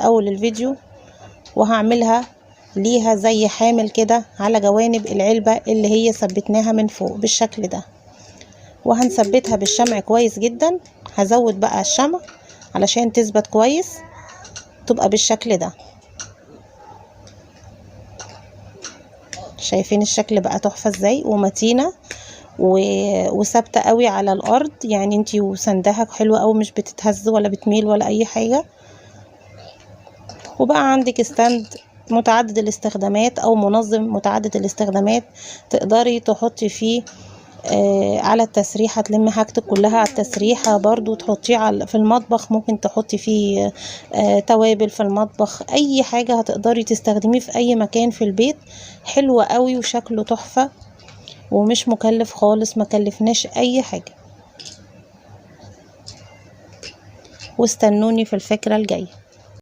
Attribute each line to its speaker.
Speaker 1: اول الفيديو، وهعملها ليها زي حامل كده على جوانب العلبة اللي هي ثبتناها من فوق بالشكل ده، وهنثبتها بالشمع كويس جدا. هزود بقى الشمع علشان تثبت كويس، تبقى بالشكل ده. شايفين الشكل بقى تحفة ازاي، ومتينة وثابته قوي على الارض، يعني انتي وسندها حلوه قوي، مش بتتهز ولا بتميل ولا اي حاجه. وبقى عندك ستاند متعدد الاستخدامات او منظم متعدد الاستخدامات، تقدري تحطي فيه على التسريحه، تلمي حاجتك كلها على التسريحه. برضو تحطيه في المطبخ، ممكن تحطي فيه توابل في المطبخ، اي حاجه هتقدري تستخدميه في اي مكان في البيت. حلوه قوي وشكله تحفه ومش مكلف خالص، ما كلفناش اي حاجة. واستنوني في الفكرة الجاية.